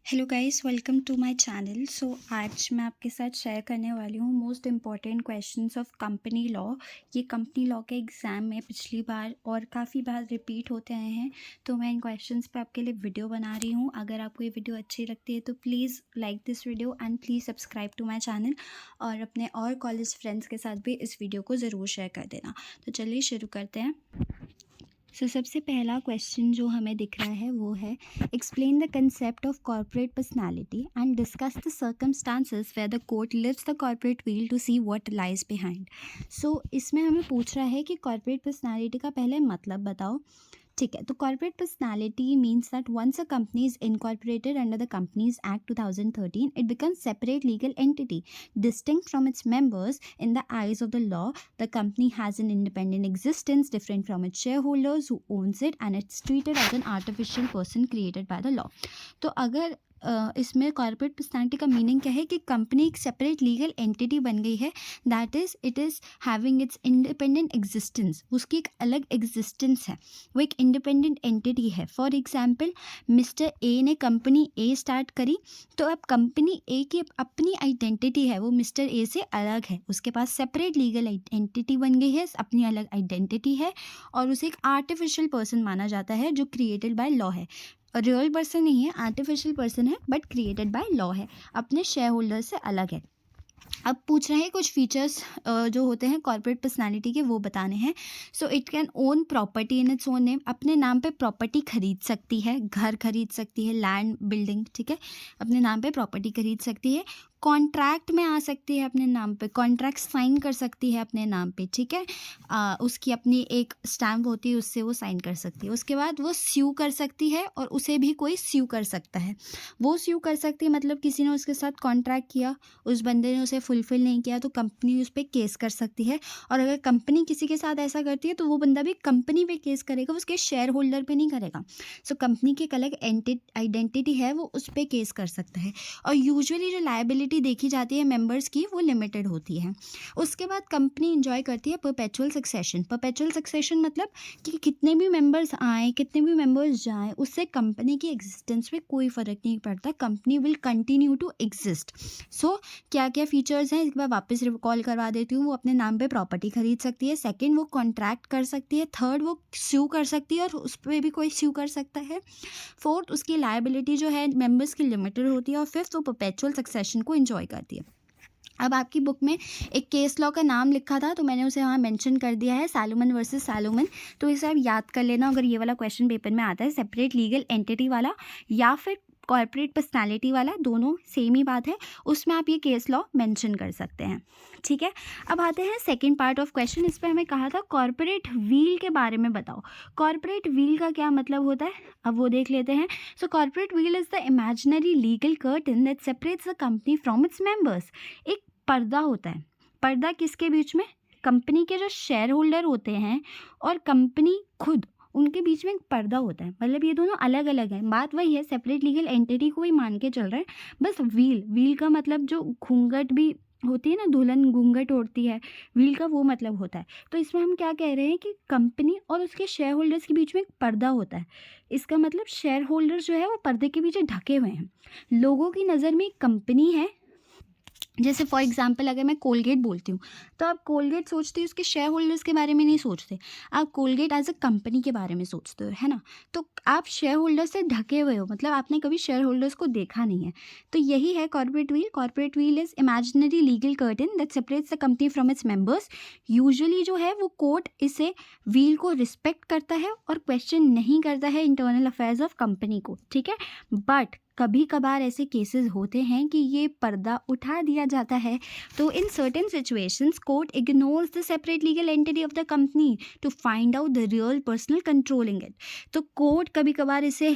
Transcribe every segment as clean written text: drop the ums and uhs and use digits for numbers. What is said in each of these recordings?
Hello guys, welcome to my channel. आज मैं आपके साथ शेयर करने वाली हूँ most important questions of company law. ये कंपनी लॉ के एग्ज़ाम में पिछली बार और काफ़ी बार रिपीट होते आए हैं, तो मैं इन क्वेश्चंस पे आपके लिए वीडियो बना रही हूँ। अगर आपको ये वीडियो अच्छी लगती है तो please like this video and please subscribe to my channel, और अपने और कॉलेज फ्रेंड्स के साथ भी इस वीडियो को ज़रूर शेयर कर देना। तो चलिए शुरू करते हैं। सबसे पहला क्वेश्चन जो हमें दिख रहा है वो है, explain the concept of corporate personality and discuss the circumstances where the court lifts the corporate veil to see what lies behind. इसमें हमें पूछ रहा है कि कॉर्पोरेट पर्सनालिटी का पहले मतलब बताओ। ठीक है, तो corporate personality means that once a company is incorporated under the companies act 2013, it becomes separate legal entity distinct from its members in the eyes of the law. The company has an independent existence different from its shareholders who owns it, and it's treated as an artificial person created by the law. तो अगर इसमें corporate personality का meaning क्या है कि company एक separate legal entity बन गई है, that is it is having its independent existence. उसकी एक अलग एग्जिस्टेंस है, वो एक इंडिपेंडेंट एंटिटी है। फॉर एग्जाम्पल, मिस्टर ए ने कंपनी ए स्टार्ट करी, तो अब कंपनी ए की अपनी आइडेंटिटी है, वो मिस्टर ए से अलग है, उसके पास सेपरेट लीगल एंटिटी बन गई है, अपनी अलग आइडेंटिटी है, और उसे एक आर्टिफिशियल पर्सन माना जाता है जो क्रिएटेड बाय लॉ है। रियल पर्सन नहीं है, आर्टिफिशियल पर्सन है, बट क्रिएटेड बाय लॉ है, अपने शेयर होल्डर से अलग है। अब पूछ रहे हैं कुछ फीचर्स जो होते हैं कॉर्पोरेट पर्सनालिटी के, वो बताने हैं। It can own property in its own name, अपने नाम पे प्रॉपर्टी खरीद सकती है, घर खरीद सकती है, लैंड बिल्डिंग, ठीक है, अपने नाम पे प्रॉपर्टी खरीद सकती है। कॉन्ट्रैक्ट में आ सकती है अपने नाम पे, कॉन्ट्रैक्ट साइन कर सकती है अपने नाम पे, ठीक है। उसकी अपनी एक स्टैम्प होती है, उससे वो साइन कर सकती है। उसके बाद वो स्यू कर सकती है, और उसे भी कोई स्यू कर सकता है। वो स्यू कर सकती है मतलब किसी ने उसके साथ कॉन्ट्रैक्ट किया, उस बंदे ने उसे फुलफिल नहीं किया, तो कंपनी उस पर केस कर सकती है। और अगर कंपनी किसी के साथ ऐसा करती है तो वो बंदा भी कंपनी पे केस करेगा, उसके शेयर होल्डर पे नहीं करेगा। कंपनी की एक अलग आइडेंटिटी है, वो उस पर केस कर सकता है। और यूजुअली जो लायबिलिटी देखी जाती है मेंबर्स की, वो लिमिटेड होती है। उसके बाद कंपनी इंजॉय करती है परपेचुअल सक्सेशन। परपेचुअल सक्सेशन मतलब कि कितने भी मेंबर्स आए, कितने भी मेंबर्स जाएं, उससे कंपनी की एग्जिस्टेंस पे कोई फ़र्क नहीं पड़ता, company will continue to exist. क्या क्या फीचर्स हैं, एक बार वापस रिकॉल करवा देती हूँ। वो अपने नाम पे प्रॉपर्टी खरीद सकती है, सेकंड वो कॉन्ट्रैक्ट कर सकती है, थर्ड वो स्यू कर सकती है और उस पर भी कोई स्यू कर सकता है, फोर्थ उसकी लायबिलिटी जो है मेंबर्स की लिमिटेड होती है, और फिफ्थ वो परपेचुअल सक्सेशन को एंजॉय करती है। अब आपकी बुक में एक केस लॉ का नाम लिखा था, तो मैंने उसे वहाँ मेंशन कर दिया है, सैलोमन वर्सेस सैलोमन। तो इसे आप याद कर लेना अगर ये वाला क्वेश्चन पेपर में आता है, सेपरेट लीगल एंटिटी वाला या फिर कॉर्पोरेट पर्सनालिटी वाला, दोनों सेम ही बात है, उसमें आप ये केस लॉ मेंशन कर सकते हैं, ठीक है। अब आते हैं सेकंड पार्ट ऑफ क्वेश्चन। इस पर हमें कहा था कॉर्पोरेट व्हील के बारे में बताओ। कॉर्पोरेट व्हील का क्या मतलब होता है, अब वो देख लेते हैं। Corporate wheel is the imaginary legal curtain that separates the company from its members. एक पर्दा होता है, पर्दा किसके बीच में, कंपनी के जो शेयर होल्डर होते हैं और कंपनी खुद, उनके बीच में एक पर्दा होता है। मतलब ये दोनों अलग अलग हैं, बात वही है, सेपरेट लीगल एंटिटी को ही मान के चल रहे हैं। बस व्हील का मतलब जो घूंघट भी होती है ना, दुल्हन घूंघट ओढ़ती है, व्हील का वो मतलब होता है। तो इसमें हम क्या कह रहे हैं कि कंपनी और उसके शेयर होल्डर्स के बीच में एक पर्दा होता है। इसका मतलब शेयर होल्डर्स जो है वो पर्दे के पीछे ढके हुए हैं। लोगों की नज़र में एक कंपनी है, जैसे फॉर एग्जांपल अगर मैं कोलगेट बोलती हूँ, तो आप कोलगेट सोचते हो उसके शेयर होल्डर्स के बारे में नहीं सोचते, आप कोलगेट एज अ कंपनी के बारे में सोचते हो, है ना। तो आप शेयर होल्डर से ढके हुए हो, मतलब आपने कभी शेयर होल्डर्स को देखा नहीं है। तो यही है corporate wheel. Corporate wheel is imaginary legal curtain that separates the company from its members. Usually जो है वो कोर्ट इसे व्हील को रिस्पेक्ट करता है और क्वेश्चन नहीं करता है इंटरनल अफेयर्स ऑफ कंपनी को, ठीक है। बट कभी कभार ऐसे केसेस होते हैं कि ये पर्दा उठा दिया जाता है, तो in certain situations court ignores the separate legal entity of the company to find out the real personal controlling it. तो कोर्ट कभी कभार इसे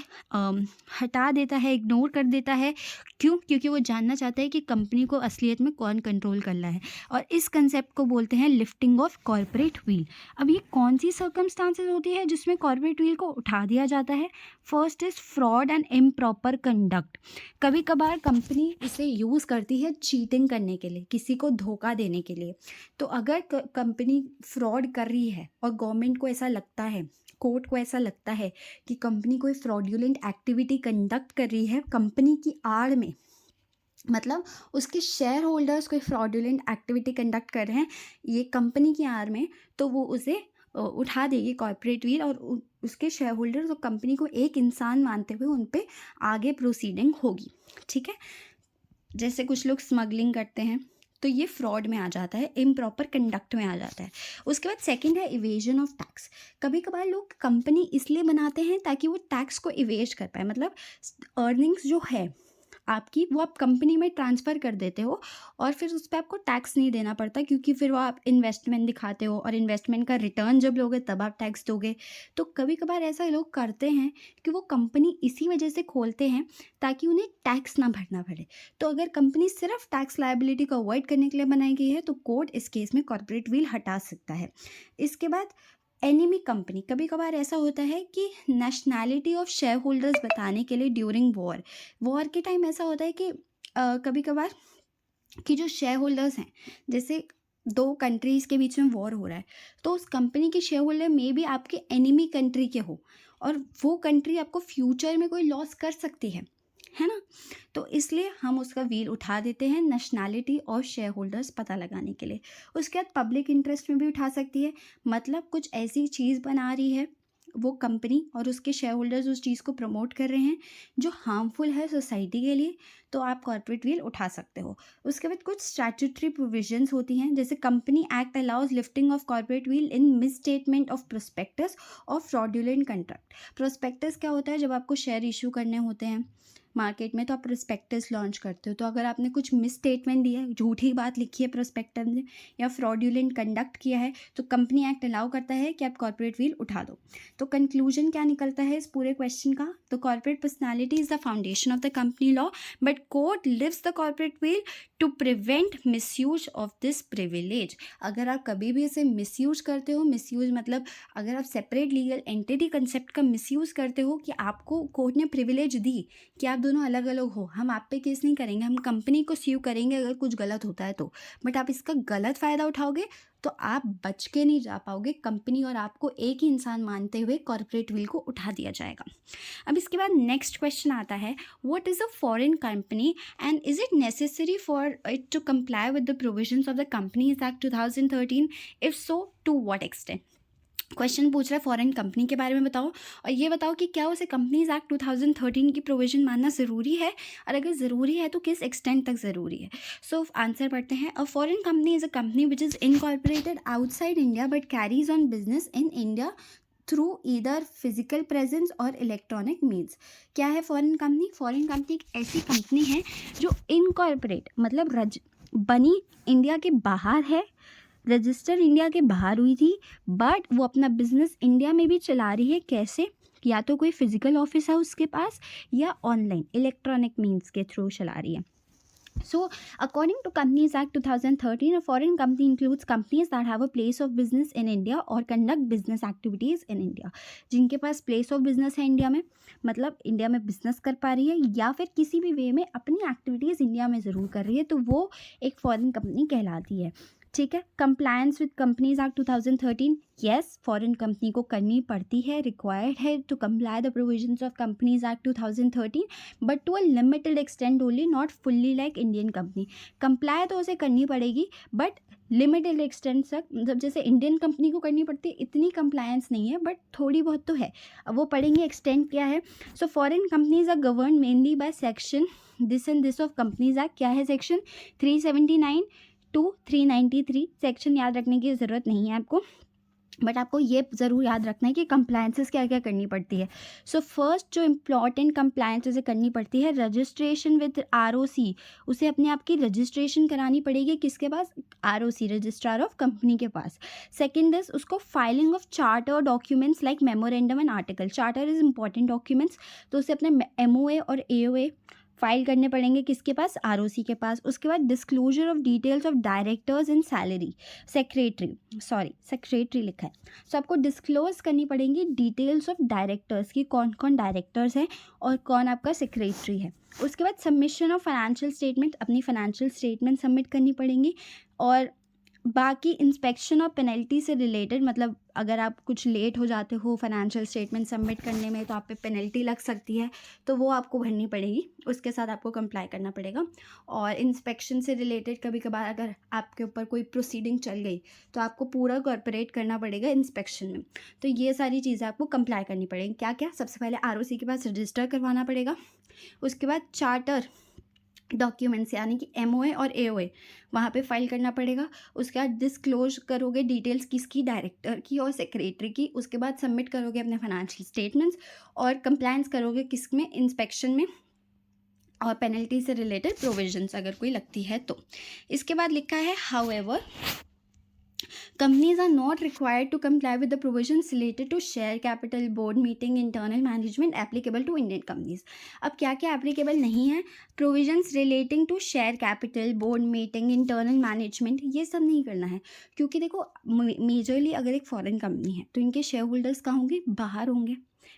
हटा देता है, इग्नोर कर देता है। क्यों? क्योंकि वो जानना चाहता है कि कंपनी को असलियत में कौन कंट्रोल कर रहा है, और इस कंसेप्ट को बोलते हैं लिफ्टिंग ऑफ कॉर्पोरेट व्हील। अब ये कौन सी सर्कमस्टांसेस होती है जिसमें कॉर्पोरेट व्हील को उठा दिया जाता है? First is fraud and improper conduct. कभी कभार कंपनी इसे यूज़ करती है चीटिंग करने के लिए, किसी को धोखा देने के लिए। तो अगर कंपनी फ्रॉड कर रही है और गवर्नमेंट को ऐसा लगता है, कोर्ट को ऐसा लगता है कि कंपनी कोई फ्रॉड्यूलेंट एक्टिविटी कंडक्ट कर रही है कंपनी की आड़ में, मतलब उसके शेयर होल्डर्स कोई फ्रॉडुलेंट एक्टिविटी कंडक्ट कर रहे हैं ये कंपनी की आड़ में, तो वो उसे उठा देगी कॉर्पोरेट व्हील, और उसके शेयर होल्डर्स और कंपनी को एक इंसान मानते हुए उन पे आगे प्रोसीडिंग होगी। ठीक है, जैसे कुछ लोग स्मगलिंग करते हैं तो ये फ्रॉड में आ जाता है, इम्प्रॉपर कंडक्ट में आ जाता है। उसके बाद सेकंड है इवेजन ऑफ टैक्स। कभी कभार लोग कंपनी इसलिए बनाते हैं ताकि वो टैक्स को इवेज कर पाए, मतलब अर्निंग्स जो है आपकी वो आप कंपनी में ट्रांसफ़र कर देते हो और फिर उस पे आपको टैक्स नहीं देना पड़ता, क्योंकि फिर वो आप इन्वेस्टमेंट दिखाते हो और इन्वेस्टमेंट का रिटर्न जब लोगे तब आप टैक्स दोगे। तो कभी कभार ऐसा लोग करते हैं कि वो कंपनी इसी वजह से खोलते हैं ताकि उन्हें टैक्स ना भरना पड़े। तो अगर कंपनी सिर्फ टैक्स लायबिलिटी को अवॉइड करने के लिए बनाई गई है तो कोर्ट इस केस में कॉर्पोरेट व्हील हटा सकता है। इसके बाद एनिमी कंपनी, कभी कभार ऐसा होता है कि नेशनैलिटी ऑफ शेयर होल्डर्स बताने के लिए ड्यूरिंग वॉर के टाइम ऐसा होता है कि कभी कभार कि जो शेयर होल्डर्स हैं, जैसे दो कंट्रीज़ के बीच में वॉर हो रहा है तो उस कंपनी के शेयर होल्डर में भी आपके एनिमी कंट्री के हो और वो कंट्री आपको फ्यूचर में कोई लॉस कर सकती है ना। तो इसलिए हम उसका व्हील उठा देते हैं नेशनैलिटी और शेयर होल्डर्स पता लगाने के लिए। उसके बाद पब्लिक इंटरेस्ट में भी उठा सकती है, मतलब कुछ ऐसी चीज़ बना रही है वो कंपनी और उसके शेयर होल्डर्स उस चीज़ को प्रमोट कर रहे हैं जो हार्मफुल है सोसाइटी के लिए, तो आप कॉर्पोरेट व्हील उठा सकते हो। उसके बाद कुछ स्टैट्यूटरी प्रोविजंस होती हैं, जैसे company act allows lifting of corporate wheel in miss statement of prospectus और फ्रॉड्यूलेंट कंट्रैक्ट। प्रोस्पेक्टस क्या होता है, जब आपको शेयर इशू करने होते हैं मार्केट में तो आप प्रोस्पेक्टस लॉन्च करते हो, तो अगर आपने कुछ मिस स्टेटमेंट दिया है, झूठी बात लिखी है प्रोस्पेक्टस में या फ्रॉड्यूलेंट कंडक्ट किया है, तो कंपनी एक्ट अलाउ करता है कि आप कॉर्पोरेट व्हील उठा दो। तो कंक्लूजन क्या निकलता है इस पूरे क्वेश्चन का, तो corporate personality is the foundation of the company law but court leaves the corporate veil to prevent misuse of this privilege. अगर आप कभी भी इसे मिसयूज करते हो, मिसयूज मतलब अगर आप सेपरेट लीगल एंटिटी कंसेप्ट का मिसयूज करते हो कि आपको कोर्ट ने प्रिविलेज दी कि आप दोनों अलग अलग हो, हम आप पे केस नहीं करेंगे, हम कंपनी को स्यू करेंगे अगर कुछ गलत होता है तो, बट आप इसका गलत फ़ायदा उठाओगे तो आप बच के नहीं जा पाओगे, कंपनी और आपको एक ही इंसान मानते हुए कॉर्पोरेट व्हील को उठा दिया जाएगा। अब इसके बाद नेक्स्ट क्वेश्चन आता है, what is a foreign company and is it necessary for it to comply with the provisions of the companies act 2013, if so to what extent. Question पूछ रहा है फॉरेन कंपनी के बारे में बताओ और ये बताओ कि क्या उसे कंपनीज एक्ट 2013 की प्रोविजन मानना ज़रूरी है, और अगर ज़रूरी है तो किस एक्सटेंट तक ज़रूरी है। सो आंसर पढ़ते हैं। अ foreign company is a company which is incorporated outside India but carries on business in India through either physical presence और इलेक्ट्रॉनिक मीन्स। क्या है फॉरेन कंपनी? फॉरेन कंपनी एक ऐसी कंपनी है जो इनकॉर्पोरेट मतलब बनी इंडिया के बाहर है, रजिस्टर इंडिया के बाहर हुई थी, बट वो अपना बिजनेस इंडिया में भी चला रही है। कैसे? या तो कोई फिजिकल ऑफिस है उसके पास या ऑनलाइन इलेक्ट्रॉनिक मीन्स के थ्रू चला रही है। So, according to Companies Act 2013, a foreign company includes companies that have a place of business in India or conduct business activities in India. जिनके पास place of business है India में, मतलब India में business कर पा रही है या फिर किसी भी वे में अपनी एक्टिविटीज़ इंडिया में ज़रूर कर रही है, तो वो एक फॉरेन कंपनी कहलाती है। ठीक है। Compliance with companies act 2013, yes foreign company को करनी पड़ती है, रिक्वायर्ड है to comply the provisions of companies act 2013 but to a limited extent only, not fully like Indian company. Comply तो उसे करनी पड़ेगी बट लिमिटेड एक्सटेंट तक, मतलब जैसे इंडियन कंपनी को करनी पड़ती है इतनी कंप्लायंस नहीं है बट थोड़ी बहुत तो है। अब वो पढ़ेंगे एक्सटेंट क्या है। So foreign companies are govern mainly by section this and this of companies act. क्या है सेक्शन 379 टू 393। सेक्शन याद रखने की ज़रूरत नहीं है आपको, बट आपको ये ज़रूर याद रखना है कि कंप्लायंसेस क्या क्या करनी पड़ती है। सो फर्स्ट जो इम्पॉर्टेंट कंप्लायंस उसे करनी पड़ती है, रजिस्ट्रेशन विद ROC। उसे अपने आप की रजिस्ट्रेशन करानी पड़ेगी, किसके पास? ROC, रजिस्ट्रार ऑफ कंपनी के पास। सेकेंड इज उसको filing of charter documents like memorandum and article. Charter is important documents, तो उसे अपने MOA और AOA फाइल करने पड़ेंगे, किसके पास? ROC के पास। उसके बाद disclosure of details of directors in salary, secretary लिखा है। सो आपको डिस्क्लोज करनी पड़ेंगी डिटेल्स ऑफ डायरेक्टर्स की, कौन कौन डायरेक्टर्स हैं और कौन आपका सेक्रेटरी है। उसके बाद सबमिशन ऑफ फाइनेंशियल स्टेटमेंट, अपनी फाइनेंशियल स्टेटमेंट सबमिट करनी पड़ेंगी और बाकी इंस्पेक्शन और पेनल्टी से रिलेटेड, मतलब अगर आप कुछ लेट हो जाते हो फाइनेंशियल स्टेटमेंट सबमिट करने में तो आप पे पेनल्टी लग सकती है, तो वो आपको भरनी पड़ेगी, उसके साथ आपको कंप्लाई करना पड़ेगा। और इंस्पेक्शन से रिलेटेड कभी कभार अगर आपके ऊपर कोई प्रोसीडिंग चल गई तो आपको पूरा कॉर्पोरेट करना पड़ेगा इंस्पेक्शन में। तो ये सारी चीज़ें आपको कंप्लाई करनी पड़ेगी। क्या क्या? सबसे पहले आरओसी के पास रजिस्टर करवाना पड़ेगा, उसके बाद चार्टर डॉक्यूमेंट्स यानी कि एमओए और एओए वहाँ पे फाइल करना पड़ेगा। उसके बाद डिस्क्लोज करोगे डिटेल्स किसकी, डायरेक्टर की और सेक्रेटरी की। उसके बाद सबमिट करोगे अपने फाइनेंशियल स्टेटमेंट्स और कंप्लायंस करोगे किस में, इंस्पेक्शन में, और पेनल्टी से रिलेटेड प्रोविजंस अगर कोई लगती है तो। इसके बाद लिखा है however companies are not required to comply with the provisions related to share capital, board meeting, internal management applicable to Indian companies। अब क्या क्या एप्लीकेबल नहीं है? Provisions relating to share capital, board meeting, internal management, ये सब नहीं करना है। क्योंकि देखो मेजरली अगर एक फॉरेन कंपनी है तो इनके शेयर होल्डर्स कहाँ होंगे? बाहर होंगे।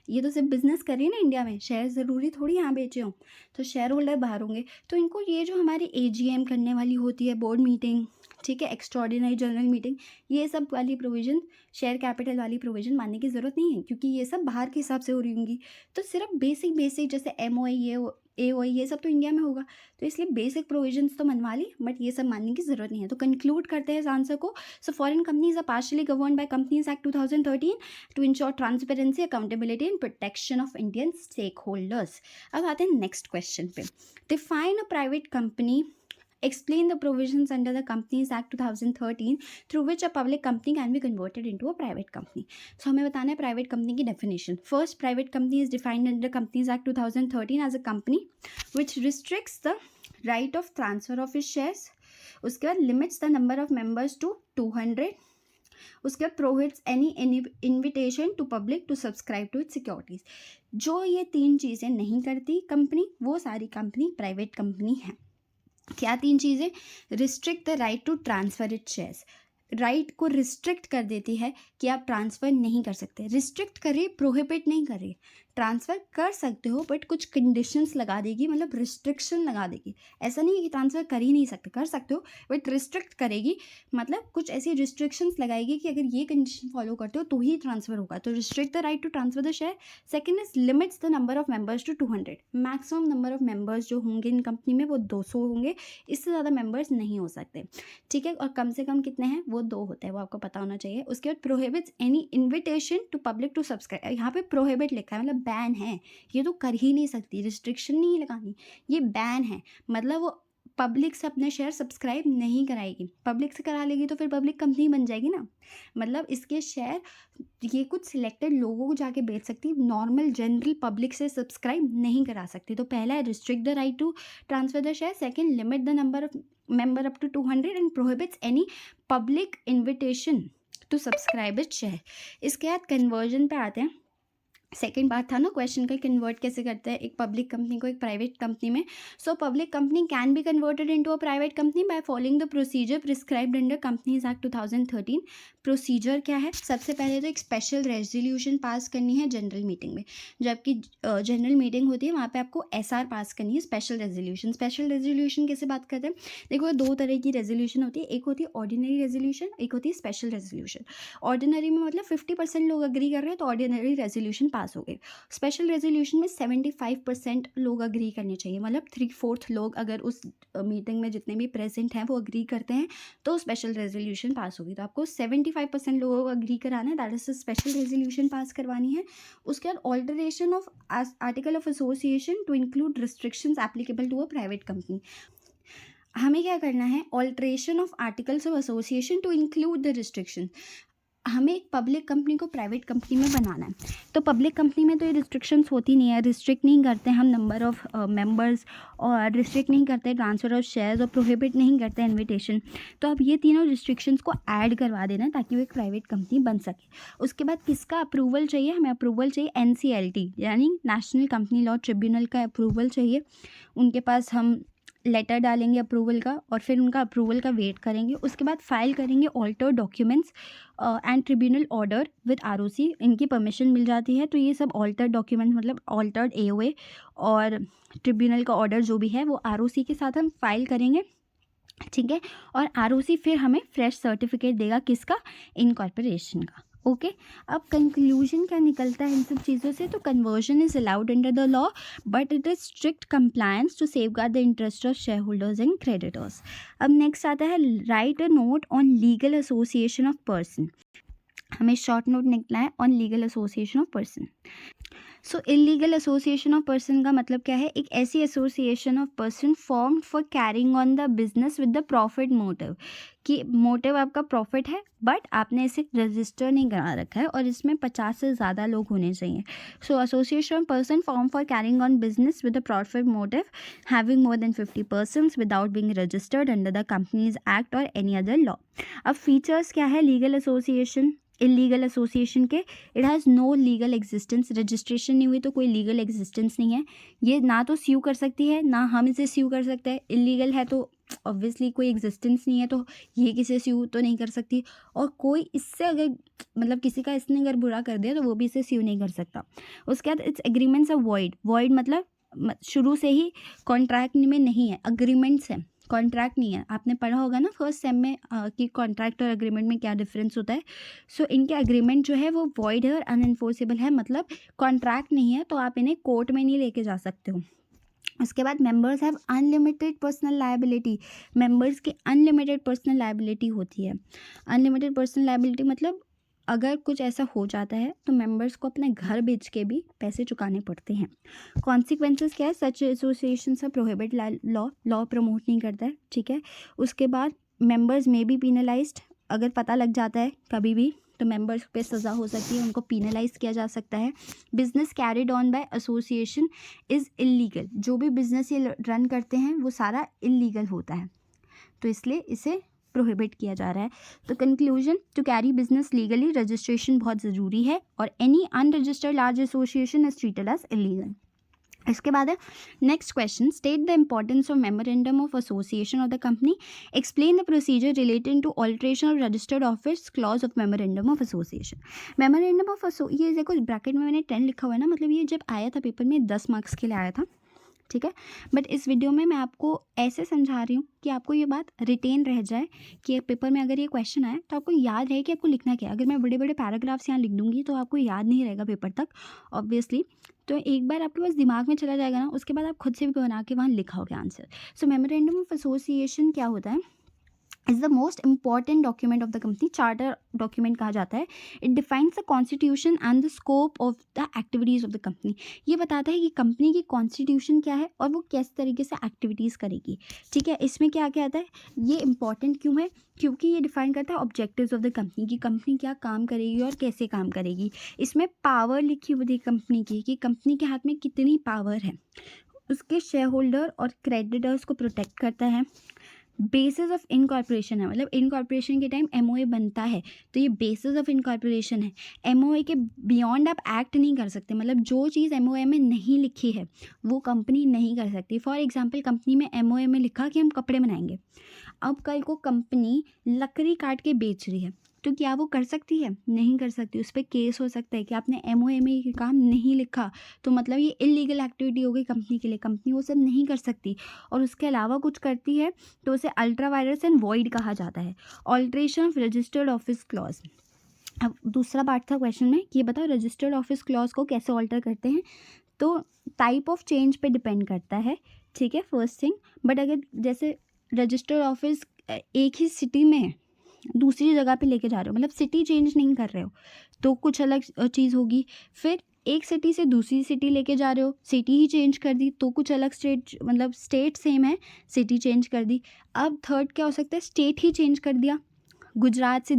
ये तो सिर्फ बिजनेस कर रही है ना इंडिया में, शेयर ज़रूरी थोड़ी यहाँ बेचे हों, तो शेयर होल्डर बाहर होंगे। तो इनको ये जो हमारी एजीएम करने वाली होती है, बोर्ड मीटिंग, ठीक है, एक्स्ट्राऑर्डिनरी जनरल मीटिंग, ये सब वाली प्रोविज़न, शेयर कैपिटल वाली प्रोविज़न मानने की ज़रूरत नहीं है, क्योंकि ये सब बाहर के हिसाब से हो रही होंगी। तो सिर्फ बेसिक जैसे एमओए, ये सब तो इंडिया में होगा, तो इसलिए बेसिक प्रोविजंस तो मनवा ली, बट ये सब मानने की ज़रूरत नहीं है। तो कंक्लूड करते हैं इस आंसर को। So foreign companies are partially governed by companies act 2013 to ensure transparency, accountability and protection of Indian stake holders. अब आते हैं नेक्स्ट क्वेश्चन पे। Define a private company, explain the provisions under the Companies Act 2013 through which a public company can be converted into a private company। So हमें बताना है private company की definition. First, private company is defined under companies act 2013 as a company which restricts the right of transfer of its shares। उसके बाद limits the number of members to 200। उसके बाद prohibits any invitation to public to subscribe to its securities। जो ये तीन चीज़ें नहीं करती कंपनी, वो सारी कंपनी प्राइवेट कंपनी है। क्या तीन चीज़ें? Restrict the right to transfer it shares, right को रिस्ट्रिक्ट कर देती है कि आप ट्रांसफ़र नहीं कर सकते। रिस्ट्रिक्ट कर रही, प्रोहिबिट नहीं कर रही। ट्रांसफ़र कर सकते हो बट कुछ कंडीशंस लगा देगी, मतलब रिस्ट्रिक्शन लगा देगी। ऐसा नहीं है कि ट्रांसफ़र कर ही नहीं सकते, कर सकते हो, बट रिस्ट्रिक्ट करेगी, मतलब कुछ ऐसी रिस्ट्रिक्शंस लगाएगी कि अगर ये कंडीशन फॉलो करते हो तो ही ट्रांसफ़र होगा। तो restrict the right to transfer the share. Second is limits the number of members to 200। Maximum number of members जो होंगे इन कंपनी में वो 200 होंगे, इससे ज़्यादा मेंबर्स नहीं हो सकते, ठीक है। और कम से कम कितने हैं? वो 2 होते हैं, वो आपको पता होना चाहिए। उसके बाद prohibits any invitation to public to subscribe. यहाँ पे प्रोहिबिट लिखा है, मतलब बैन है, ये तो कर ही नहीं सकती, रिस्ट्रिक्शन नहीं लगानी, ये बैन है। मतलब वो पब्लिक से अपने शेयर सब्सक्राइब नहीं कराएगी। पब्लिक से करा लेगी तो फिर पब्लिक कंपनी बन जाएगी ना, मतलब इसके शेयर ये कुछ सिलेक्टेड लोगों को जाके बेच सकती, नॉर्मल जनरल पब्लिक से सब्सक्राइब नहीं करा सकती। तो पहला है restrict the right to transfer the share. Second, limit the number of member up to 200 and prohibits any public invitation to subscribe it share. इसके बाद कन्वर्जन पे आते हैं। सेकेंड बात था ना क्वेश्चन का, कन्वर्ट कैसे करते हैं एक पब्लिक कंपनी को एक प्राइवेट कंपनी में। So public company can be converted into a private company by following the procedure prescribed under companies act 2013। Procedure क्या है? सबसे पहले तो एक स्पेशल रेजोल्यूशन पास करनी है जनरल मीटिंग में। जबकि जनरल मीटिंग होती है वहाँ पे आपको एसआर पास करनी है, स्पेशल रेजोल्यूशन। स्पेशल रेजोल्यूशन कैसे बात करते हैं? देखो, दो तरह की रेजोल्यूशन होती है, एक होती है ऑर्डिनरी रेजोल्यूशन, एक होती है स्पेशल रेजोल्यूशन। ऑर्डिनरी में मतलब 50% लोग अग्री कर रहे हैं तो ऑर्डिनरी रेजोल्यूशन पास हो गए। स्पेशल रेजोल्यूशन में 75% लोग अग्री करने चाहिए, मतलब 3/4 लोग अगर उस मीटिंग में जितने भी प्रेजेंट हैं वो अग्री करते हैं तो स्पेशल रेजोल्यूशन पास होगी। तो आपको 75% लोगों को अग्री कराना है, that is special resolution pass करवानी है। उसके बाद alteration of article of association to include restrictions applicable to a private company. हमें क्या करना है? Alteration of articles of association to include the restriction. हमें एक पब्लिक कंपनी को प्राइवेट कंपनी में बनाना है, तो पब्लिक कंपनी में तो ये रिस्ट्रिक्शंस होती नहीं है, रिस्ट्रिक्ट नहीं करते हम नंबर ऑफ़ मेंबर्स, और रिस्ट्रिक्ट नहीं करते ट्रांसफ़र ऑफ शेयर्स, और प्रोहिबिट नहीं करते इनविटेशन। तो अब ये तीनों रिस्ट्रिक्शंस को ऐड करवा देना ताकि वो एक प्राइवेट कंपनी बन सके। उसके बाद किसका अप्रूवल चाहिए? हमें अप्रूवल चाहिए NCLT यानी नेशनल कंपनी लॉ ट्रिब्यूनल का अप्रूवल चाहिए। उनके पास हम लेटर डालेंगे अप्रूवल का और फिर उनका अप्रूवल का वेट करेंगे। उसके बाद फाइल करेंगे alter documents and tribunal order with ROC, इनकी परमिशन मिल जाती है। तो ये सब ऑल्टर डॉक्यूमेंट मतलब ऑल्टर्ड AOA और ट्रिब्यूनल का ऑर्डर जो भी है वो ROC के साथ हम फाइल करेंगे। ठीक है। और आरओसी फिर हमें फ्रेश सर्टिफिकेट देगा, किसका? इनकॉर्पोरेशन का। ओके। अब कंक्लूजन क्या निकलता है इन सब चीज़ों से? तो conversion is allowed under the law but it is strict compliance to safeguard the interest of share holders and creditors. अब नेक्स्ट आता है write a note on legal association of person. हमें शॉर्ट नोट निकला है on legal association of person. So illegal association of person का मतलब क्या है? एक ऐसी association of person form for carrying on the business with the profit motive, कि मोटिव आपका प्रॉफिट है बट आपने इसे रजिस्टर नहीं करा रखा है और इसमें 50 से ज़्यादा लोग होने चाहिए। So association of person form for carrying on business with the profit motive having more than 50 persons without being registered under the companies act और एनी अदर लॉ। अब फीचर्स क्या है लीगल एसोसिएशन, इलीगल एसोसिएशन के? It has no legal existence, registration नहीं हुई तो कोई legal existence नहीं है। ये ना तो स्यू कर सकती है ना हम इसे स्यू कर सकते हैं। इलीगल है तो ऑब्वियसली कोई एग्जिस्टेंस नहीं है तो ये किसी स्यू तो नहीं कर सकती, और कोई इससे अगर मतलब किसी का इसने अगर बुरा कर दिया तो वो भी इसे स्यू नहीं कर सकता। उसके बाद its agreements are void. Void मतलब शुरू से ही कॉन्ट्रैक्ट में नहीं है, अग्रीमेंट्स है, कॉन्ट्रैक्ट नहीं है। आपने पढ़ा होगा ना फर्स्ट सेम में कि कॉन्ट्रैक्ट और एग्रीमेंट में क्या डिफरेंस होता है। सो इनके एग्रीमेंट जो है वो वॉइड है और अनएनफोर्सेबल है, मतलब कॉन्ट्रैक्ट नहीं है तो आप इन्हें कोर्ट में नहीं लेके जा सकते हो। उसके बाद members have unlimited personal liability. Members की अनलिमिटेड पर्सनल लायबिलिटी होती है। अनलिमिटेड पर्सनल लायबिलिटी मतलब अगर कुछ ऐसा हो जाता है तो मेंबर्स को अपने घर बेच के भी पैसे चुकाने पड़ते हैं। कॉन्सिक्वेंसेस क्या है? सच एसोसिएशन से प्रोहिबिट लॉ प्रमोट नहीं करता है, ठीक है। उसके बाद मेंबर्स में बी पीनलाइज्ड, अगर पता लग जाता है कभी भी तो मेंबर्स पे सज़ा हो सकती है, उनको पीनलाइज किया जा सकता है। Business carried on by association is illegal. जो भी बिजनेस ये रन करते हैं वो सारा इलीगल होता है, तो इसलिए इसे प्रोहिबिट किया जा रहा है। तो conclusion, to carry business legally registration बहुत ज़रूरी है और any unregistered large association is treated as illegal. इसके बाद है next question, state the importance of memorandum of association of the company, explain the procedure related to alteration of registered office clause of memorandum of association. Memorandum of ये देखो bracket में मैंने 10 लिखा हुआ है ना, मतलब ये जब आया था पेपर में 10 मार्क्स के लिए आया था, ठीक है। बट इस वीडियो में मैं आपको ऐसे समझा रही हूँ कि आपको ये बात रिटेन रह जाए कि पेपर में अगर ये क्वेश्चन आए तो आपको याद रहे कि आपको लिखना क्या है। अगर मैं बड़े बड़े पैराग्राफ्स यहाँ लिख दूंगी तो आपको याद नहीं रहेगा पेपर तक ऑब्वियसली। तो एक बार आपके पास दिमाग में चला जाएगा ना, उसके बाद आप खुद से भी बना के वहाँ लिखाओगे answer. So memorandum of association क्या होता है? Is the most important document of the company, charter document कहा जाता है। It defines the constitution and the scope of the activities of the company. ये बताता है कि कंपनी की कॉन्स्टिट्यूशन क्या है और वो किस तरीके से एक्टिविटीज़ करेगी, ठीक है। इसमें क्या क्या आता है, ये इंपॉर्टेंट क्यों है? क्योंकि ये डिफाइन करता है ऑब्जेक्टिव्स ऑफ द कंपनी, की कंपनी क्या काम करेगी और कैसे काम करेगी। इसमें पावर लिखी हुई है कंपनी की, कि कंपनी के हाथ में कितनी पावर है। उसके शेयर होल्डर और क्रेडिटर्स को प्रोटेक्ट करता है। बेसिस ऑफ इनकॉर्पोरेशन है, मतलब इनकॉर्पोरेशन के टाइम एमओए बनता है तो ये बेसिस ऑफ इनकॉर्पोरेशन है। एमओए के बियॉन्ड आप एक्ट नहीं कर सकते, मतलब जो चीज़ एमओए में नहीं लिखी है वो कंपनी नहीं कर सकती। फॉर एग्जांपल कंपनी में एमओए में लिखा कि हम कपड़े बनाएंगे, अब कल को कंपनी लकड़ी काट के बेच रही है तो क्या वो कर सकती है? नहीं कर सकती। उस पर केस हो सकता है कि आपने एमओए में ये काम नहीं लिखा, तो मतलब ये इलीगल एक्टिविटी हो गई कंपनी के लिए, कंपनी वो सब नहीं कर सकती। और उसके अलावा कुछ करती है तो उसे अल्ट्रा वायरस एंड वॉइड कहा जाता है। Alteration of registered office clause. अब दूसरा पार्ट था क्वेश्चन में कि ये बताओ रजिस्टर्ड ऑफिस क्लॉज को कैसे ऑल्टर करते हैं। तो टाइप ऑफ चेंज पे डिपेंड करता है, ठीक है, फर्स्ट थिंग। बट अगर जैसे रजिस्टर्ड ऑफिस एक ही सिटी में है, दूसरी जगह पे लेके जा रहे हो, मतलब सिटी चेंज नहीं कर रहे हो, तो कुछ अलग चीज़ होगी। फिर एक सिटी से दूसरी सिटी लेके जा रहे हो, सिटी ही चेंज कर दी तो कुछ अलग स्टेट, मतलब स्टेट सेम है, सिटी चेंज कर दी। अब थर्ड क्या हो सकता है? स्टेट ही चेंज कर दिया, गुजरात से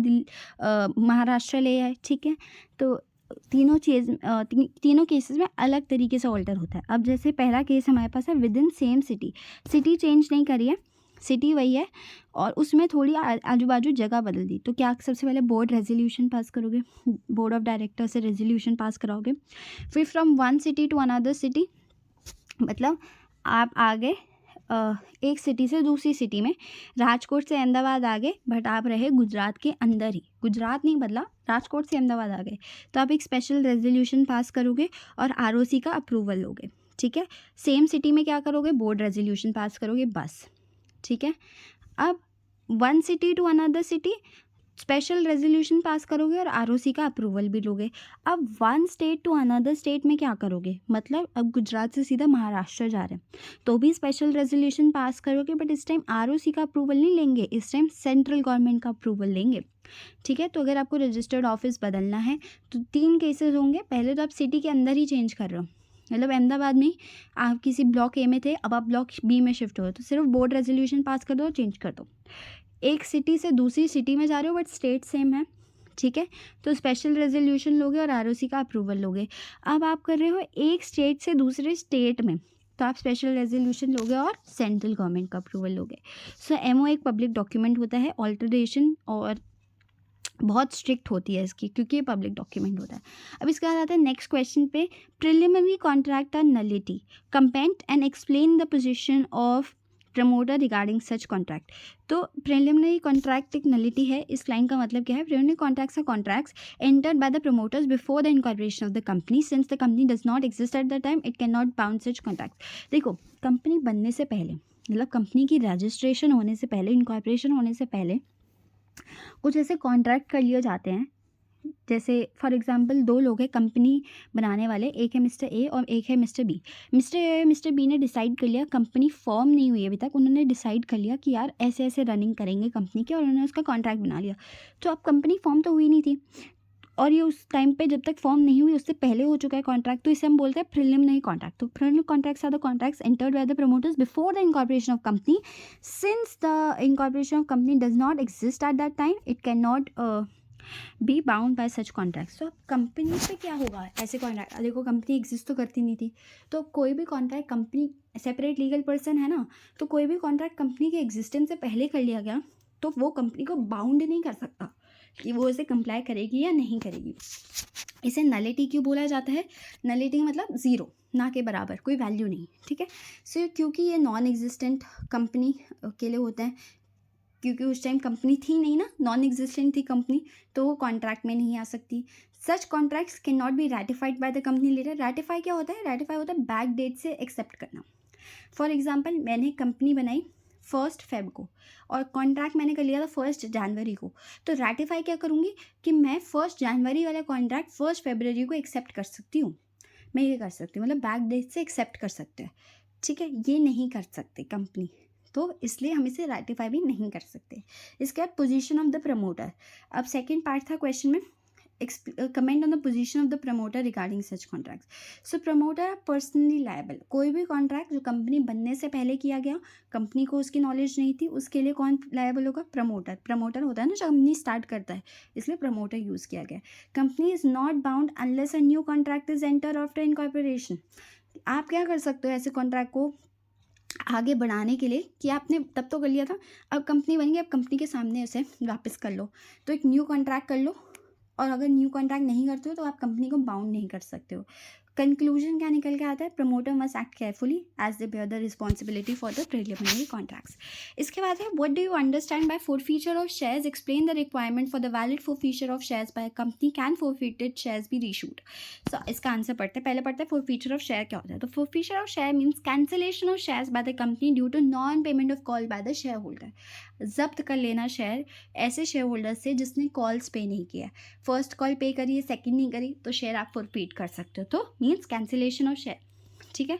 महाराष्ट्र ले आए, ठीक है। तो तीनों केसेस में अलग तरीके से ऑल्टर होता है। अब जैसे पहला केस हमारे पास है with in same city, city change नहीं करी है, सिटी वही है और उसमें थोड़ी आजू बाजू जगह बदल दी, तो क्या सबसे पहले बोर्ड रेजोल्यूशन पास करोगे, बोर्ड ऑफ डायरेक्टर से रेजोल्यूशन पास कराओगे। फिर from one city to another city, मतलब आप आगे एक सिटी से दूसरी सिटी में, राजकोट से अहमदाबाद आ गए बट आप रहे गुजरात के अंदर ही, गुजरात नहीं बदला, राजकोट से अहमदाबाद आ गए, तो आप एक स्पेशल रेजोल्यूशन पास करोगे और आरओसी का अप्रूवल लोगे, ठीक है। सेम सिटी में क्या करोगे? बोर्ड रेजोल्यूशन पास करोगे, बस, ठीक है। अब one city to another city special resolution pass करोगे और आरओसी का अप्रूवल भी लोगे। अब one state to another state में क्या करोगे, मतलब अब गुजरात से सीधा महाराष्ट्र जा रहे हैं तो भी स्पेशल रेजोल्यूशन पास करोगे, बट इस टाइम आरओसी का अप्रूवल नहीं लेंगे, इस टाइम सेंट्रल गवर्नमेंट का अप्रूवल लेंगे। ठीक है, तो अगर आपको रजिस्टर्ड ऑफिस बदलना है तो 3 केसेस होंगे। पहले तो आप सिटी के अंदर ही चेंज कर रहे हो, मतलब अहमदाबाद में आप किसी ब्लॉक ए में थे, अब आप ब्लॉक बी में शिफ्ट हो रहे हो, तो सिर्फ बोर्ड रेजोल्यूशन पास कर दो और चेंज कर दो। एक सिटी से दूसरी सिटी में जा रहे हो बट स्टेट सेम है, ठीक है, तो स्पेशल रेजोल्यूशन लोगे और आरओसी का अप्रूवल लोगे। अब आप कर रहे हो एक स्टेट से दूसरे स्टेट में, तो आप स्पेशल रेजोल्यूशन लोगे और सेंट्रल गवर्नमेंट का अप्रूवल लोगे। सो एमओ एक पब्लिक डॉक्यूमेंट होता है, ऑल्टरेशन और बहुत स्ट्रिक्ट होती है इसकी, क्योंकि ये पब्लिक डॉक्यूमेंट होता है। अब इसके बाद आता है नेक्स्ट क्वेश्चन पे, preliminary contract are nullity, comment and explain the position of promoter regarding such contract. तो प्रिलिमिनरी कॉन्ट्रैक्ट एक नलिटी है, इस लाइन का मतलब क्या है, preliminary contracts are contracts entered by the promoters before the incorporation of the company, since the company does not exist at the time it can not bound such contract. देखो, company बनने से पहले, मतलब company की registration होने से पहले, incorporation होने से पहले कुछ ऐसे कॉन्ट्रैक्ट कर लिए जाते हैं। जैसे फॉर एग्जांपल 2 लोग हैं कंपनी बनाने वाले, एक है मिस्टर ए और एक है मिस्टर बी। मिस्टर ए और मिस्टर बी ने डिसाइड कर लिया, कंपनी फॉर्म नहीं हुई अभी तक, उन्होंने डिसाइड कर लिया कि यार ऐसे ऐसे रनिंग करेंगे कंपनी की, और उन्होंने उसका कॉन्ट्रैक्ट बना लिया। तो अब कंपनी फॉर्म तो हुई नहीं थी, और ये उस टाइम पे जब तक फॉर्म नहीं हुई उससे पहले हो चुका है कॉन्ट्रैक्ट, तो इसे हम बोलते हैं प्रिलिमिनरी कॉन्ट्रैक्ट। तो preliminary contracts are the contracts entered by the promoters before the incorporation of company, since the incorporation of company does not exist at that time it can not be bound by such contracts. तो company पे क्या होगा ऐसे contract, देखो company exist तो करती नहीं थी, तो कोई भी contract, company separate legal person है ना, तो कोई भी कॉन्ट्रैक्ट कंपनी के एग्जिस्टेंस से पहले कर लिया गया तो वो कंपनी को बाउंड नहीं कर सकता कि वो इसे कंप्लाई करेगी या नहीं करेगी। इसे नलिटी क्यों बोला जाता है, नलिटी मतलब ज़ीरो, ना के बराबर, कोई वैल्यू नहीं, ठीक है। सो क्योंकि ये नॉन एग्जिस्टेंट कंपनी के लिए होता है, क्योंकि उस टाइम कंपनी थी नहीं ना, नॉन एग्जिस्टेंट थी कंपनी, तो वो कॉन्ट्रैक्ट में नहीं आ सकती। Such contracts can not be ratified by the company later. Ratify क्या होता है, रैटिफाई होता है बैक डेट से एक्सेप्ट करना। फॉर एग्जाम्पल, मैंने कंपनी बनाई 1 Feb को और कॉन्ट्रैक्ट मैंने कर लिया था 1 जनवरी को, तो रैटिफाई क्या करूँगी कि मैं 1 जनवरी वाला कॉन्ट्रैक्ट 1 फरवरी को एक्सेप्ट कर सकती हूँ, मैं ये कर सकती हूँ, मतलब बैक डेट से एक्सेप्ट कर सकते हैं, ठीक है। ये नहीं कर सकते कंपनी, तो इसलिए हम इसे रैटिफाई भी नहीं कर सकते। इसके बाद पोजीशन ऑफ द प्रमोटर। अब सेकंड पार्ट था क्वेश्चन में, comment on the position of the promoter regarding such contracts. So promoter are personally liable. कोई भी कॉन्ट्रैक्ट जो कंपनी बनने से पहले किया गया, कंपनी को उसकी नॉलेज नहीं थी, उसके लिए कौन लायबल होगा, प्रमोटर। प्रमोटर होता है ना जो कंपनी स्टार्ट करता है, इसलिए प्रमोटर यूज़ किया गया। Company is not bound unless a new contract is enter after incorporation. आप क्या कर सकते हो ऐसे कॉन्ट्रैक्ट को आगे बढ़ाने के लिए कि आपने तब तो कर लिया था, अब कंपनी बन गई, अब कंपनी के सामने उसे वापस कर लो, तो एक न्यू कॉन्ट्रैक्ट कर लो, और अगर न्यू कॉन्ट्रैक्ट नहीं करते हो तो आप कंपनी को बाउंड नहीं कर सकते हो। कंक्लूजन क्या निकल के आता है, promoter must act carefully as they bear the responsibility for the preliminary contracts. इसके बाद है what do you understand by forfeiture of shares, explain the requirement for the valid forfeiture of shares by company, can forfeited shares be reissued. So इसका answer पढ़ते हैं, पहले पढ़ते हैं forfeiture of share क्या होता है। तो forfeiture of share means cancellation of shares by the company due to non payment of call by the share holder. जब्त कर लेना शेयर ऐसे शेयर होल्डर से जिसने कॉल्स पे नहीं किया, फर्स्ट कॉल पे करी है, सेकंड नहीं करी, तो शेयर आप फोरफीट कर सकते हो, तो मीन्स कैंसिलेशन ऑफ शेयर, ठीक है।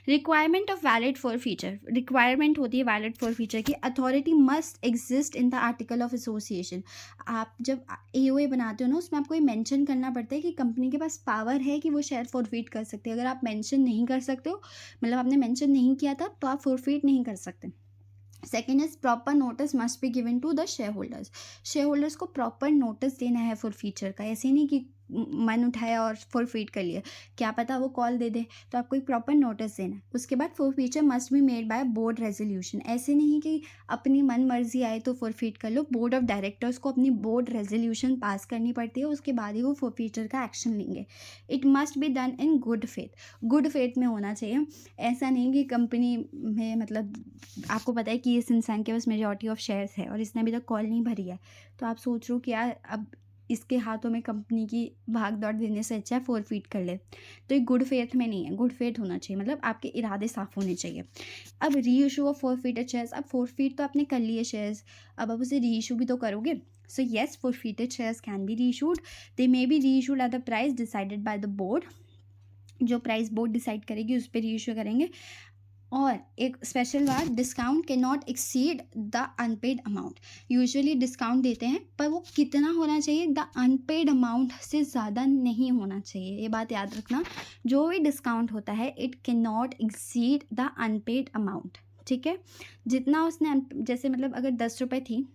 Requirement of valid forfeiture, requirement होती है वैलिड फोरफीचर की, authority must exist in the article of association. आप जब एओए बनाते हो ना, उसमें आपको ये मेंशन करना पड़ता है कि कंपनी के पास पावर है कि वो शेयर फोरफीट कर सकते हैं। अगर आप मेंशन नहीं कर सकते हो, मतलब आपने मेंशन नहीं किया था, तो आप फोरफीट नहीं कर सकते। Second is proper notice must be given to the share holders. Share holders को प्रॉपर नोटिस देना है फोरफीचर का, ऐसे नहीं कि मन उठाया और फोरफीट कर लिया, क्या पता वो कॉल दे दे, तो आपको एक प्रॉपर नोटिस देना है। उसके बाद forfeiture must be made by board resolution. ऐसे नहीं कि अपनी मन मर्जी आए तो फोरफीट कर लो, बोर्ड ऑफ डायरेक्टर्स को अपनी बोर्ड रेजोल्यूशन पास करनी पड़ती है, उसके बाद ही वो फोरफीचर का एक्शन लेंगे। It must be done in good faith, good faith में होना चाहिए। ऐसा नहीं कि कंपनी में, मतलब आपको पता है कि इस इंसान के पास मेजॉरिटी ऑफ शेयर्स है और इसने अभी तक कॉल नहीं भरी है, तो आप सोच रहे हो कि यार अब इसके हाथों में कंपनी की भाग दौड़ देने से अच्छा है फोरफीट कर ले। तो ये गुड फेथ में नहीं है, गुड फेथ होना चाहिए, मतलब आपके इरादे साफ होने चाहिए। अब री इशू ऑफ फोरफीटेड शेयर्स, अब फोरफीट तो आपने कर लिए शेयर्स, अब आप उसे री इशू भी तो करोगे। So yes, forfeited shares can be reissued, they may be reissued at the price decided by the board, जो प्राइस बोर्ड डिसाइड करेगी उस पर री इशू करेंगे। और एक स्पेशल बात, discount can not exceed the unpaid amount, usually discount देते हैं पर वो कितना होना चाहिए, द अनपेड अमाउंट से ज़्यादा नहीं होना चाहिए, ये बात याद रखना। जो भी डिस्काउंट होता है it can not exceed the unpaid amount, ठीक है। जितना उसने जैसे मतलब अगर 10 रुपये थी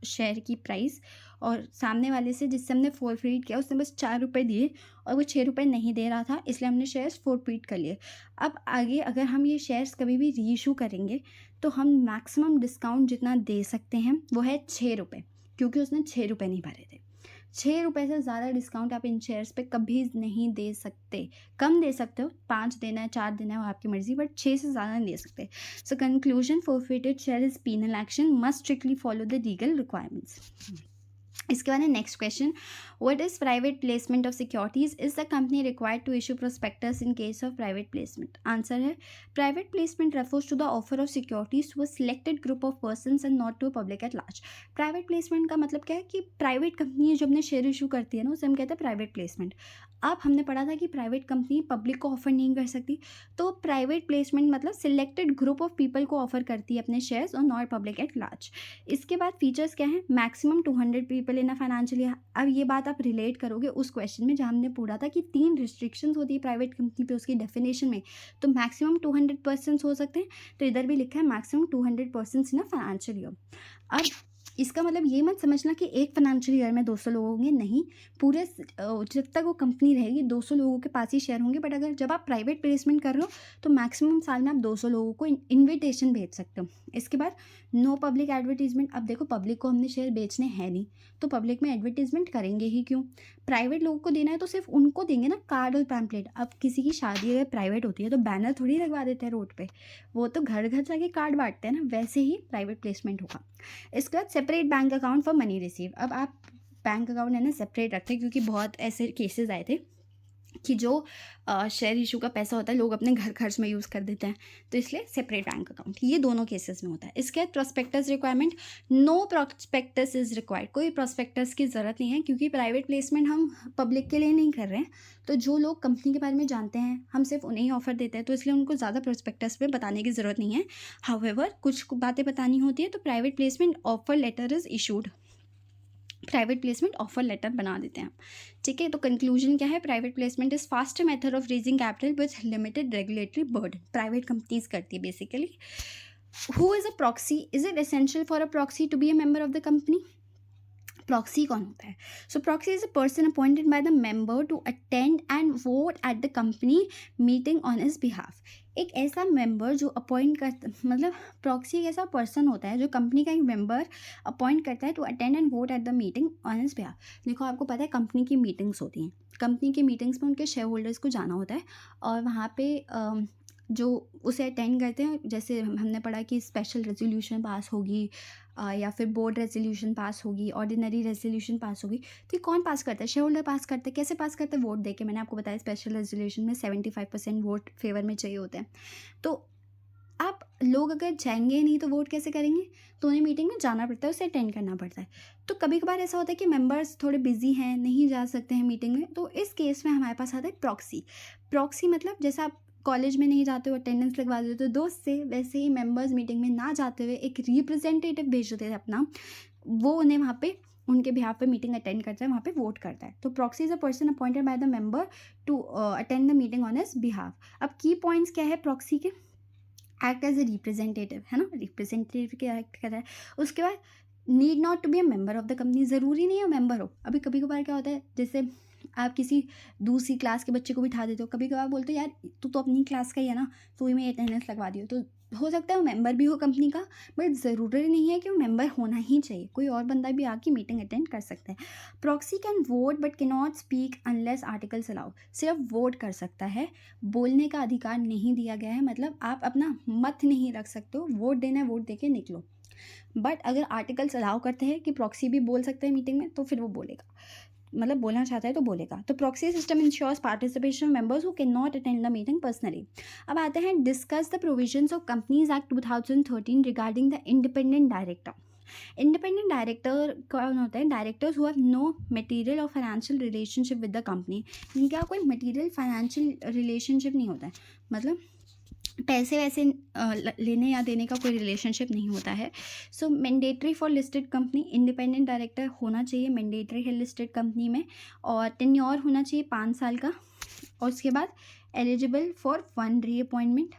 शेयर की प्राइस और सामने वाले से जिससे हमने फोरफीट किया उसने बस 4 रुपये दिए और वो 6 रुपये नहीं दे रहा था, इसलिए हमने शेयर्स फोरफीट कर लिए। अब आगे अगर हम ये शेयर्स कभी भी री इशू करेंगे तो हम मैक्सिमम डिस्काउंट जितना दे सकते हैं वो है 6 रुपये, क्योंकि उसने 6 रुपये नहीं भरे थे। 6 रुपये से ज़्यादा डिस्काउंट आप इन शेयर्स पे कभी नहीं दे सकते। कम दे सकते हो, 5 देना है 4 देना है वो आपकी मर्ज़ी, बट 6 से ज़्यादा नहीं दे सकते। So conclusion, forfeited share is penal action, must strictly follow the legal requirements. इसके बाद है next question, what is private placement of securities, is the company required to issue prospectus in case of private placement. Answer है private placement refers to the offer of securities to a selected group of persons and not to public at large. Private placement का मतलब क्या है कि private company जो अपने share issue करती है ना उसे हम कहते हैं प्राइवेट प्लेसमेंट। अब हमने पढ़ा था कि प्राइवेट कंपनी पब्लिक को ऑफर नहीं कर सकती, तो प्राइवेट प्लेसमेंट मतलब सिलेक्टेड ग्रुप ऑफ पीपल को ऑफर करती है अपने शेयर्स और नॉट पब्लिक एट लार्ज। इसके बाद फीचर्स क्या है, maximum 200 people in a financial year. अब ये बात आप रिलेट करोगे उस क्वेश्चन में जहाँ हमने पढ़ा था कि 3 रिस्ट्रिक्शंस होती है प्राइवेट कंपनी पे उसकी डेफिनेशन में, तो मैक्सिमम 200 पर्सन्स हो सकते हैं, तो इधर भी लिखा है maximum 200 persons in a financial year. अब इसका मतलब ये मत समझना कि एक फाइनेंशियल ईयर में 200 लोग होंगे, नहीं, पूरे जब तक वो कंपनी रहेगी 200 लोगों के पास ही शेयर होंगे। बट अगर जब आप प्राइवेट प्लेसमेंट कर रहे हो तो मैक्सिमम साल में आप 200 लोगों को इन्विटेशन भेज सकते हो। इसके बाद नो पब्लिक एडवर्टीजमेंट। अब देखो पब्लिक को हमने शेयर बेचने हैं नहीं, तो पब्लिक में एडवर्टीजमेंट करेंगे ही क्यों। प्राइवेट लोगों को देना है तो सिर्फ उनको देंगे ना, कार्ड और पैम्पलेट। अब किसी की शादी अगर प्राइवेट होती है तो बैनर थोड़ी लगवा देते हैं रोड पे, वो तो घर घर जाके कार्ड बांटते हैं ना, वैसे ही प्राइवेट प्लेसमेंट होगा। इसके बाद separate bank account for money receive. अब आप बैंक अकाउंट है ना सेपरेट रखते हैं, क्योंकि बहुत ऐसे केसेस आए थे कि जो शेयर इशू का पैसा होता है लोग अपने घर खर्च में यूज़ कर देते हैं, तो इसलिए सेपरेट बैंक अकाउंट, ये दोनों केसेस में होता है। इसके बाद prospectus requirement, no prospectus is required, कोई प्रोस्पेक्टस की ज़रूरत नहीं है, क्योंकि प्राइवेट प्लेसमेंट हम पब्लिक के लिए नहीं कर रहे हैं। तो जो लोग कंपनी के बारे में जानते हैं हम सिर्फ उन्हें ही ऑफर देते हैं, तो इसलिए उनको ज़्यादा प्रोस्पेक्टस में बताने की ज़रूरत नहीं है। हाउएवर कुछ बातें बतानी होती है, तो private placement offer letter is issued, private placement offer letter बना देते हैं, ठीक है। तो कंक्लूजन क्या है, private placement is faster method of raising capital with limited regulatory burden, private companies करती है basically. Who is a proxy, is it essential for a proxy to be a member of the company. Proxy कौन होता है, so proxy is a person appointed by the member to attend and vote at the company meeting on his behalf. एक ऐसा member जो appoint कर, मतलब proxy एक ऐसा पर्सन होता है जो कंपनी का एक मेंबर अपॉइंट करता है to attend and vote at the meeting on his behalf. देखो आपको पता है कंपनी की मीटिंग्स होती हैं, कंपनी की मीटिंग्स में उनके शेयर होल्डर्स को जाना होता है और वहाँ पे जो उसे अटेंड करते हैं, जैसे हमने पढ़ा कि स्पेशल रेजोल्यूशन पास होगी या फिर बोर्ड रेजोल्यूशन पास होगी, ऑर्डिनरी रेजोल्यूशन पास होगी, तो ये कौन पास करता है, शेयर होल्डर पास करता है। कैसे पास करते हैं, वोट देके। मैंने आपको बताया स्पेशल रेजोल्यूशन में 75% वोट फेवर में चाहिए होते हैं। तो आप लोग अगर जाएंगे नहीं तो वोट कैसे करेंगे, तो उन्हें मीटिंग में जाना पड़ता है, उसे अटेंड करना पड़ता है। तो कभी कभार ऐसा होता है कि मेंबर्स थोड़े बिजी हैं, नहीं जा सकते हैं मीटिंग में, तो इस केस में हमारे पास आता है प्रॉक्सी। प्रॉक्सी मतलब जैसा आप कॉलेज में नहीं जाते हो अटेंडेंस लगवा देते हो दोस्त से, वैसे ही मेंबर्स मीटिंग में ना जाते हुए एक रिप्रेजेंटेटिव भेज देते थे अपना, वो उन्हें वहाँ पे उनके बिहाफ पे मीटिंग अटेंड करता है, वहाँ पे वोट करता है। तो proxy is a person appointed by the member to attend the meeting on his behalf. अब की पॉइंट्स क्या है प्रॉक्सी के, एक्ट एज ए रिप्रेजेंटेटिव, है ना, रिप्रेजेंटेटिव के एक्ट कर रहा है। उसके बाद need not to be a member of the company, ज़रूरी नहीं है मेंबर हो। अभी कभी कभार क्या होता है, जैसे आप किसी दूसरी क्लास के बच्चे को बिठा देते हो, कभी कभार बोलते हो यार तू तो अपनी क्लास का ही है ना, तो ही में अटेंडेंस लगवा दियो, तो हो सकता है वो मेंबर भी हो कंपनी का, बट ज़रूरी नहीं है कि वो मेंबर होना ही चाहिए, कोई और बंदा भी आके मीटिंग अटेंड कर सकता है। Proxy can vote but can not speak unless articles allow, सिर्फ वोट कर सकता है, बोलने का अधिकार नहीं दिया गया है, मतलब आप अपना मत नहीं रख सकते हो, वोट देना है वोट दे के निकलो। बट अगर आर्टिकल्स अलाउ करते हैं कि प्रॉक्सी भी बोल सकते हैं मीटिंग में, तो फिर वो बोलेगा। मतलब बोलना चाहता है तो बोलेगा। तो proxy system ensures participation members who can not attend the meeting personally. अब आते हैं discuss the provisions of companies act 2013 regarding the independent director. Independent director कौन होता है? Directors who have no material और financial relationship with the company. इनका कोई material financial relationship नहीं होता है, मतलब पैसे वैसे लेने या देने का कोई रिलेशनशिप नहीं होता है। So mandatory for listed company, independent director होना चाहिए, मैंडेटरी है लिस्टेड कंपनी में, और टेन्योर होना चाहिए 5 साल का, और उसके बाद एलिजिबल फॉर 1 रीअपॉइंटमेंट।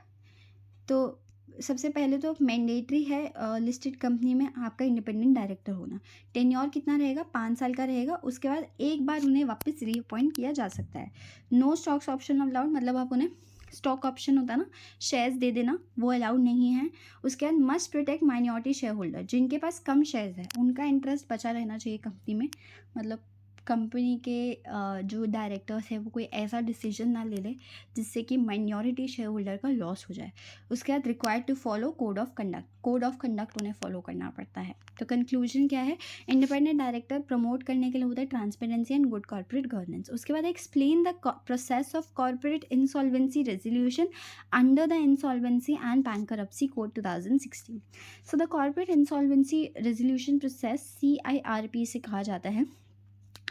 तो सबसे पहले तो मैंडेटरी है लिस्टेड कंपनी में आपका इंडिपेंडेंट डायरेक्टर होना। टेन्योर कितना रहेगा? 5 साल का रहेगा। उसके बाद एक बार उन्हें वापस रीअपॉइंट किया जा सकता है। नो स्टॉक्स ऑप्शन अलाउड, मतलब आप उन्हें स्टॉक ऑप्शन होता है ना, शेयर्स दे देना, वो अलाउड नहीं है। उसके बाद must protect minority share holder, जिनके पास कम शेयर्स है उनका इंटरेस्ट बचा रहना चाहिए कंपनी में। मतलब कंपनी के जो डायरेक्टर्स है वो कोई ऐसा डिसीजन ना ले ले जिससे कि माइनॉरिटी शेयर होल्डर का लॉस हो जाए। उसके बाद required to follow code of conduct, code of conduct उन्हें फॉलो करना पड़ता है। तो कंक्लूजन क्या है? इंडिपेंडेंट डायरेक्टर प्रमोट करने के लिए होता है transparency and good corporate governance. उसके बाद explain the process of corporate insolvency resolution under the insolvency and bankruptcy code 2016। So the corporate insolvency resolution process CIRP से कहा जाता है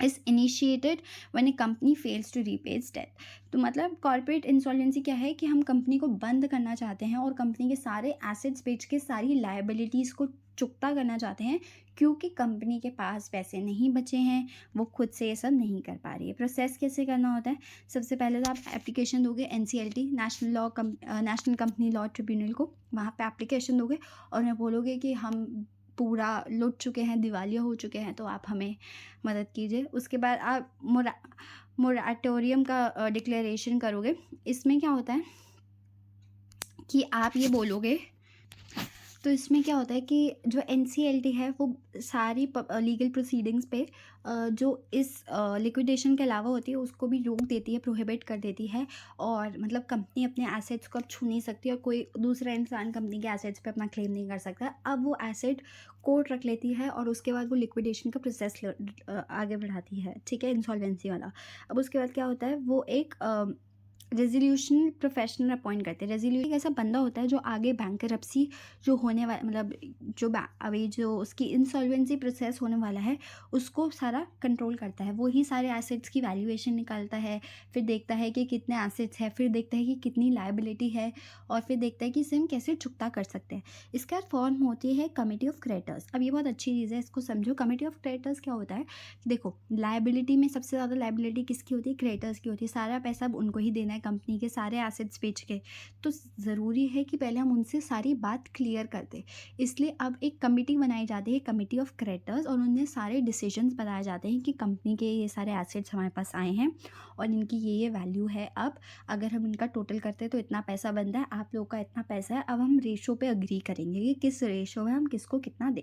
is initiated when a company fails to repay its debt। तो मतलब corporate insolvency क्या है कि हम कंपनी को बंद करना चाहते हैं और कंपनी के सारे एसेट्स बेच के सारी लायबिलिटीज़ को चुकता करना चाहते हैं, क्योंकि कंपनी के पास पैसे नहीं बचे हैं, वो खुद से ये सब नहीं कर पा रही है। प्रोसेस कैसे करना होता है? सबसे पहले तो आप एप्लीकेशन दोगे NCLT, national company law tribunal को, वहाँ पे एप्लीकेशन दोगे और उन्हें बोलोगे कि हम पूरा लुट चुके हैं, दिवालिया हो चुके हैं, तो आप हमें मदद कीजिए। उसके बाद आप मोराटोरियम का डिक्लेरेशन करोगे। इसमें क्या होता है कि आप ये बोलोगे, तो इसमें क्या होता है कि जो NCLT है वो सारी लीगल प्रोसीडिंग्स पे जो इस लिक्विडेशन के अलावा होती है उसको भी रोक देती है, प्रोहिबिट कर देती है। और मतलब कंपनी अपने एसेट्स को अब छू नहीं सकती और कोई दूसरा इंसान कंपनी के एसेट्स पे अपना क्लेम नहीं कर सकता। अब वो एसेट कोर्ट रख लेती है और उसके बाद वो लिक्विडेशन का प्रोसेस आगे बढ़ाती है, ठीक है, इंसॉल्वेंसी वाला। अब उसके बाद क्या होता है, वो एक रेजोल्यूशन प्रोफेशनल अपॉइंट करते हैं। रेजोल्यूशन एक ऐसा बंदा होता है जो आगे बैंकरप्सी जो होने वाला, मतलब जो अभी जो उसकी इंसॉल्वेंसी प्रोसेस होने वाला है उसको सारा कंट्रोल करता है। वो ही सारे एसेट्स की वैल्यूएशन निकालता है, फिर देखता है कि कितने एसेट्स है, फिर देखता है कि कितनी लायबिलिटी है, और फिर देखता है कि इसे हम कैसे चुकता कर सकते हैं। इसके बाद फॉर्म होती है कमेटी ऑफ क्रेडिटर्स। अब ये बहुत अच्छी चीज़ है, इसको समझो। कमेटी ऑफ क्रेडिटर्स क्या होता है? देखो, लायबिलिटी में सबसे ज़्यादा लायबिलिटी किसकी होती है? क्रेडिटर्स की होती है। सारा पैसा अब उनको ही देना है कंपनी के सारे एसेट्स बेच के, तो ज़रूरी है कि पहले हम उनसे सारी बात क्लियर कर दें। इसलिए अब एक कमेटी बनाई जाती है, कमेटी ऑफ क्रेडिटर्स, और उन्हें सारे डिसीजंस बताए जाते हैं कि कंपनी के ये सारे एसेट्स हमारे पास आए हैं और इनकी ये वैल्यू है। अब अगर हम इनका टोटल करते हैं तो इतना पैसा बनता है, आप लोगों का इतना पैसा है, अब हम रेशो पे अग्री करेंगे कि किस रेशो में हम किसको कितना दें।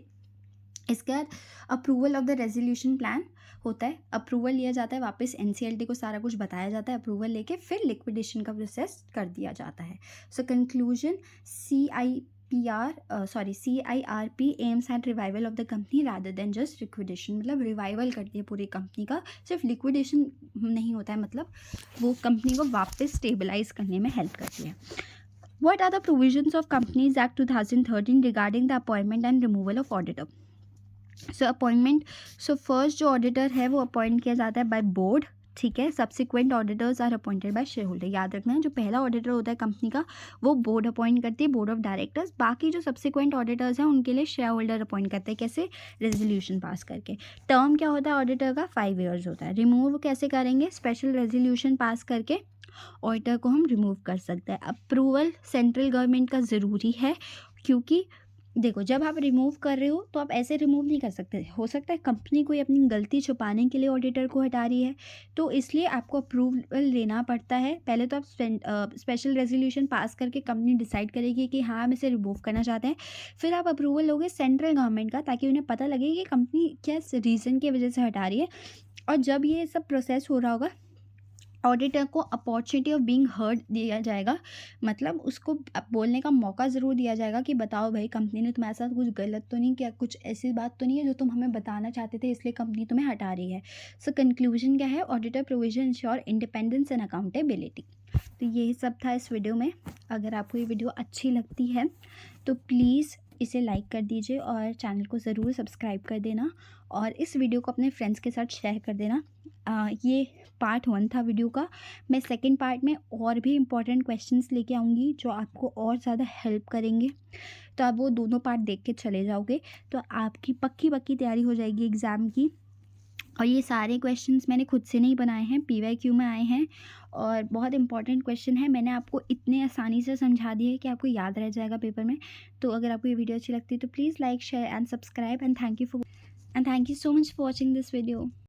इसके बाद approval of the resolution plan होता है। अप्रूवल लिया जाता है, वापस NCLT को सारा कुछ बताया जाता है, अप्रूवल लेके फिर लिक्विडेशन का प्रोसेस कर दिया जाता है। So conclusion, CIRP aims at revival of the company rather than just liquidation. मतलब रिवाइवल करती है पूरी कंपनी का, सिर्फ लिक्विडेशन नहीं होता है, मतलब वो कंपनी को वापस स्टेबलाइज करने में हेल्प करती है। What are the provisions of Companies Act 2013 regarding the appointment and removal of auditor? Appointment, first जो ऑडिटर है वो अपॉइंट किया जाता है बाय बोर्ड, ठीक है। Subsequent auditors are appointed by share holder. याद रखना है, जो पहला ऑडिटर होता है कंपनी का वो बोर्ड अपॉइंट करती है, बोर्ड ऑफ डायरेक्टर्स। बाकी जो सब्सिक्वेंट ऑडिटर्स हैं उनके लिए शेयर होल्डर अपॉइंट करते हैं। कैसे? रेजोल्यूशन पास करके। टर्म क्या होता है ऑडिटर का? 5 ईयर्स होता है। रिमूव कैसे करेंगे? स्पेशल रेजोल्यूशन पास करके ऑडिटर को हम रिमूव कर सकते हैं। अप्रूवल सेंट्रल गवर्नमेंट का ज़रूरी है, क्योंकि देखो, जब आप रिमूव कर रहे हो तो आप ऐसे रिमूव नहीं कर सकते। हो सकता है कंपनी कोई अपनी गलती छुपाने के लिए ऑडिटर को हटा रही है, तो इसलिए आपको अप्रूवल लेना पड़ता है। पहले तो आप स्पेशल रेजोल्यूशन पास करके कंपनी डिसाइड करेगी कि हाँ हम इसे रिमूव करना चाहते हैं, फिर आप अप्रूवल लोगे सेंट्रल गवर्नमेंट का, ताकि उन्हें पता लगे कि कंपनी किस रीज़न की वजह से हटा रही है। और जब ये सब प्रोसेस हो रहा होगा ऑडिटर को अपॉर्चुनिटी ऑफ बीइंग हर्ड दिया जाएगा, मतलब उसको बोलने का मौका ज़रूर दिया जाएगा कि बताओ भाई, कंपनी ने तुम्हारे साथ कुछ गलत तो नहीं किया, कुछ ऐसी बात तो नहीं है जो तुम हमें बताना चाहते थे इसलिए कंपनी तुम्हें हटा रही है। सो कंक्लूजन क्या है, auditor provision ensure independence and accountability. तो यही सब था इस वीडियो में। अगर आपको ये वीडियो अच्छी लगती है तो प्लीज़ इसे लाइक कर दीजिए और चैनल को ज़रूर सब्सक्राइब कर देना, और इस वीडियो को अपने फ्रेंड्स के साथ शेयर कर देना। ये पार्ट 1 था वीडियो का। मैं सेकंड पार्ट में और भी इम्पोर्टेंट क्वेश्चंस लेके आऊँगी जो आपको और ज़्यादा हेल्प करेंगे, तो आप वो दोनों पार्ट देख के चले जाओगे तो आपकी पक्की पक्की तैयारी हो जाएगी एग्ज़ाम की। और ये सारे क्वेश्चंस मैंने खुद से नहीं बनाए हैं, पीवाईक्यू में आए हैं और बहुत इंपॉर्टेंट क्वेश्चन है। मैंने आपको इतने आसानी से समझा दिए कि आपको याद रह जाएगा पेपर में। तो अगर आपको ये वीडियो अच्छी लगती है तो please like, share and subscribe, and thank you so much for watching this video.